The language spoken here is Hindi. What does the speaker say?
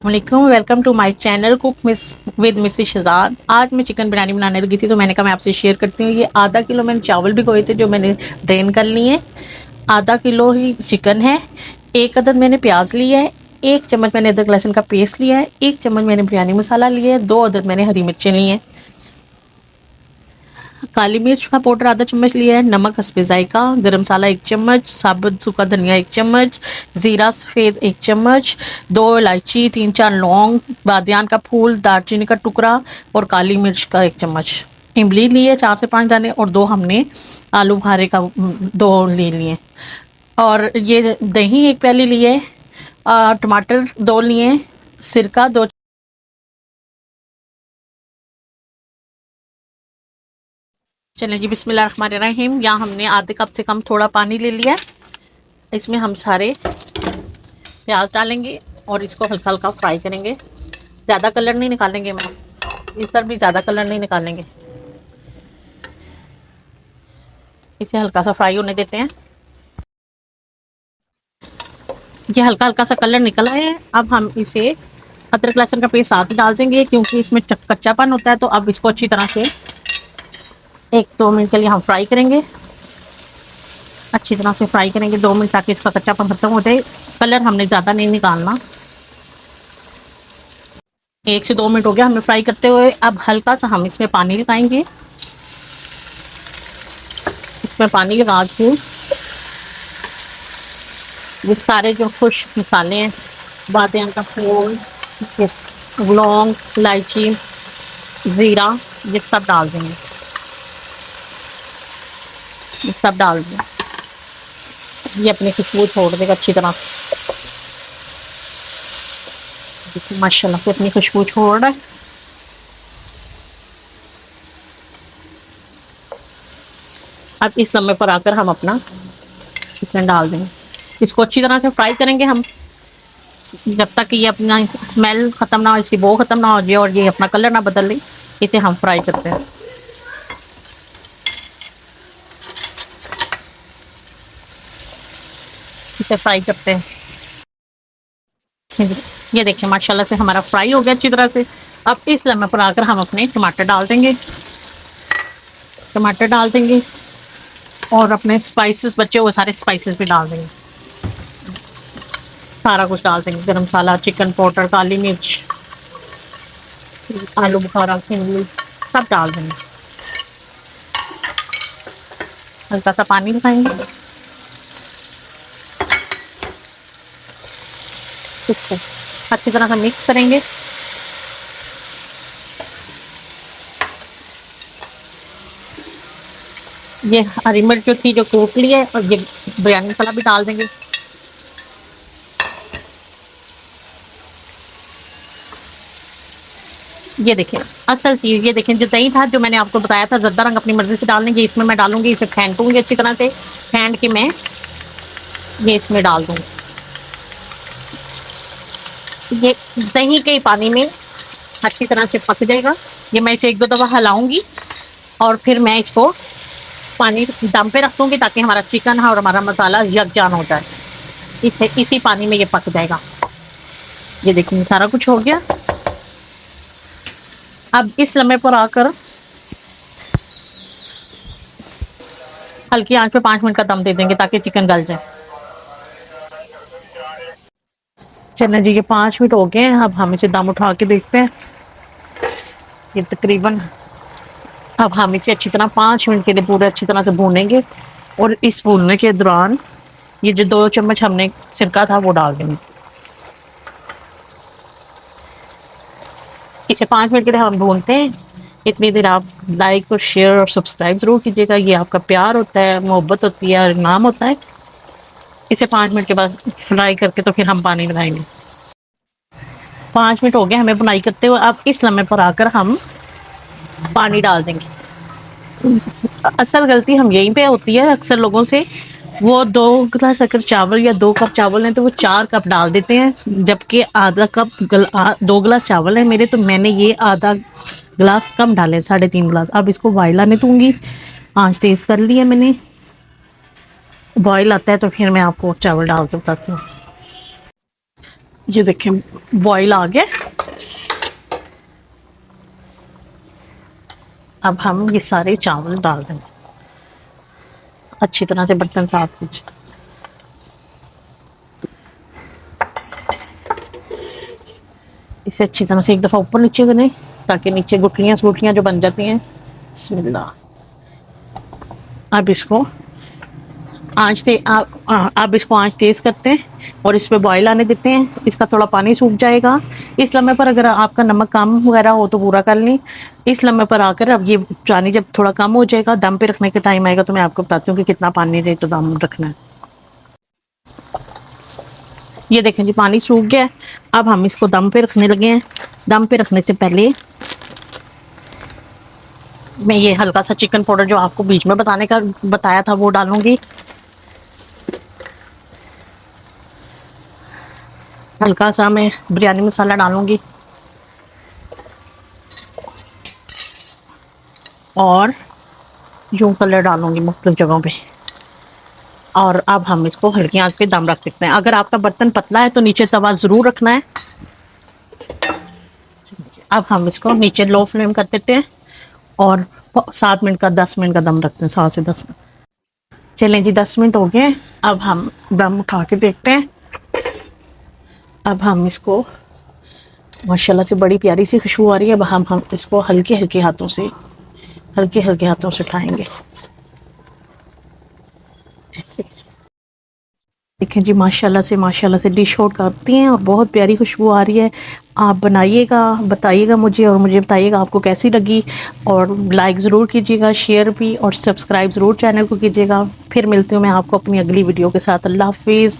वालेकुम, welcome to my channel cook miss with Mrs Shahzad. आज मैं चिकन बिरयानी बनाने लगी थी तो मैंने कहा मैं आपसे शेयर करती हूँ। ये आधा किलो मैंने चावल भिगोए थे जो मैंने ड्रेन कर लिए। आधा किलो ही चिकन है। एक अदद मैंने प्याज लिया है। एक चम्मच मैंने अदरक लहसुन का पेस्ट लिया है। एक चम्मच मैंने बिरयानी मसाला लिया है। 2 अदद मैंने हरी मिर्चें ली हैं। काली मिर्च का पाउडर आधा चम्मच लिया है। नमक हस्बे जायका। गरम मसाला 1 चम्मच। साबुत सूखा धनिया 1 चम्मच। ज़ीरा सफ़ेद 1 चम्मच। 2 इलायची, 3-4 लौंग, बादियान का फूल, दालचीनी का टुकड़ा और काली मिर्च का 1 चम्मच। इमली लिए 4 से 5 दाने और 2 हमने आलू बुखारे का 2 ले लिए। और ये दही 1 प्याली लिए। टमाटर 2 लिए। सिरका 2। चलें जी, बिस्मिल्लाहिर्रहमानिर्रहीम। यहाँ हमने आधे कप से कम थोड़ा पानी ले लिया है। इसमें हम सारे प्याज डालेंगे और इसको हल्का हल्का फ्राई करेंगे। ज़्यादा कलर नहीं निकालेंगे मैम, इस सर भी ज़्यादा कलर नहीं निकालेंगे। इसे हल्का सा फ्राई होने देते हैं। ये हल्का हल्का सा कलर निकला है। अब हम इसे अदरक लहसुन का पेस्ट साथ डाल देंगे क्योंकि इसमें कच्चापन होता है। तो अब इसको अच्छी तरह से 1-2 मिनट के लिए हम फ्राई करेंगे। अच्छी तरह से फ्राई करेंगे 2 मिनट ताकि इसका कच्चापन खत्म हो जाए। कलर हमने ज़्यादा नहीं निकालना। 1 से 2 मिनट हो गया हमें फ्राई करते हुए। अब हल्का सा हम इसमें पानी लगाएंगे। इसमें पानी लगा के ये सारे जो खुश्क मसाले हैं, बादियान का फूल, लौंग, इलायची, ज़ीरा, ये सब डाल देंगे। ये सब डाल दें। ये अपनी खुशबू छोड़ देगा अच्छी तरह। देखिए माशाल्लाह से अपनी खुशबू छोड़ रहा है। अब इस समय पर आकर हम अपना चिकन डाल देंगे। इसको अच्छी तरह से फ्राई करेंगे हम जब तक कि ये अपना स्मेल ख़त्म ना हो, इसकी बो ख़त्म ना हो जाए और ये अपना कलर ना बदल ले। इसे हम फ्राई करते हैं। इसे फ्राई करते हैं। ये देखिए माशाल्लाह से हमारा फ्राई हो गया अच्छी तरह से। अब इस लम्हे पर आकर हम अपने टमाटर डाल देंगे। टमाटर डाल देंगे और अपने स्पाइसेस बचे हुए सारे स्पाइसेस भी डाल देंगे। सारा कुछ डाल देंगे। गरम मसाला, चिकन पाउडर, काली मिर्च, आलू बुखारा, इमली, सब डाल देंगे। हल्का सा पानी लगाएंगे। इसको अच्छी तरह से मिक्स करेंगे। ये हरी मिर्च जो थी जो कूट ली है और ये बिरयानी मसाला भी डाल देंगे। ये देखें असल चीज़, ये देखें जो दही था जो मैंने आपको बताया था ज़्यादा रंग अपनी मर्ज़ी से डाल देंगे। इसमें मैं डालूंगी, इसे फेंटूंगी अच्छी तरह से। फेंट के मैं ये इसमें डाल दूंगी। ये दही के पानी में अच्छी तरह से पक जाएगा। ये मैं इसे 1-2 दफ़ा हिलाऊंगी और फिर मैं इसको पानी दम पे रख दूंगी ताकि हमारा चिकन और हमारा मसाला यकजान हो जाए। इसे इसी पानी में ये पक जाएगा। ये देखिए सारा कुछ हो गया। अब इस लम्हे पर आकर हल्की आंच पे 5 मिनट का दम दे देंगे ताकि चिकन गल जाए। चलें जी, ये 5 मिनट हो गए हैं। अब हम इसे दम उठा के देखते हैं। ये तकरीबन अब हम इसे अच्छी तरह 5 मिनट के लिए पूरे अच्छी तरह से भूनेंगे और इस भूनने के दौरान ये जो 2 चम्मच हमने सिरका था वो डाल देंगे। इसे 5 मिनट के लिए हम भूनते हैं। इतनी देर आप लाइक और शेयर और सब्सक्राइब ज़रूर कीजिएगा। ये आपका प्यार होता है, मोहब्बत होती है और इनाम होता है। इसे 5 मिनट के बाद फ्राई करके तो फिर हम पानी लगाएंगे। 5 मिनट हो गए हमें बुनाई करते हुए। अब इस लम्हे पर आकर हम पानी डाल देंगे। असल गलती हम यहीं पे होती है अक्सर लोगों से। वो 2 गिलास अगर चावल या 2 कप चावल हैं तो वो 4 कप डाल देते हैं, जबकि आधा कप 2 गिलास चावल है मेरे, तो मैंने ये आधा गिलास कम डाले, 3.5 गिलास। अब इसको बॉयल आने दूंगी। आंच तेज़ कर ली है मैंने। बॉयल आता है तो फिर मैं आपको चावल डाल के बताती हूँ। ये देखें बॉईल आ गया। अब हम ये सारे चावल डाल देंगे, अच्छी तरह से बर्तन साफ कीजिए। इसे अच्छी तरह से एक दफ़ा ऊपर नीचे करें ताकि नीचे गुठलियाँ गुठलियाँ जो बन जाती हैं। बिस्मिल्लाह। अब इसको अब इसको आंच तेज़ करते हैं और इस पे बॉयल आने देते हैं। इसका थोड़ा पानी सूख जाएगा। इस लम्हे पर अगर आपका नमक कम वगैरह हो तो पूरा कर लें। इस लम्हे पर आकर अब ये पानी जब थोड़ा कम हो जाएगा, दम पे रखने का टाइम आएगा तो मैं आपको बताती हूँ कि कितना पानी दे तो दम रखना है। ये देखें जी पानी सूख गया है। अब हम इसको दम पे रखने लगे हैं। दम पे रखने से पहले मैं ये हल्का सा चिकन पाउडर जो आपको बीच में बताया था वो डालूंगी। हल्का सा मैं बिरयानी मसाला डालूंगी और यूं कलर डालूंगी मुख्तलिफ जगहों पे। और अब हम इसको हल्की आंच पे दम रख सकते हैं। अगर आपका बर्तन पतला है तो नीचे तवा ज़रूर रखना है। अब हम इसको नीचे लो फ्लेम कर देते हैं और 7 मिनट का 10 मिनट का दम रखते हैं, 7 से 10। चलें जी 10 मिनट हो गए। अब हम दम उठा के देखते हैं। अब हम इसको माशाल्लाह से बड़ी प्यारी सी खुशबू आ रही है। अब हम इसको हल्के हल्के हाथों से उठाएंगे ऐसे। देखें जी माशाल्लाह से डिश आउट करती हैं और बहुत प्यारी खुशबू आ रही है। आप बनाइएगा, बताइएगा मुझे और मुझे बताइएगा आपको कैसी लगी। और लाइक ज़रूर कीजिएगा, शेयर भी और सब्सक्राइब ज़रूर चैनल को कीजिएगा। फिर मिलती हूँ मैं आपको अपनी अगली वीडियो के साथ। अल्लाह हाफिज़।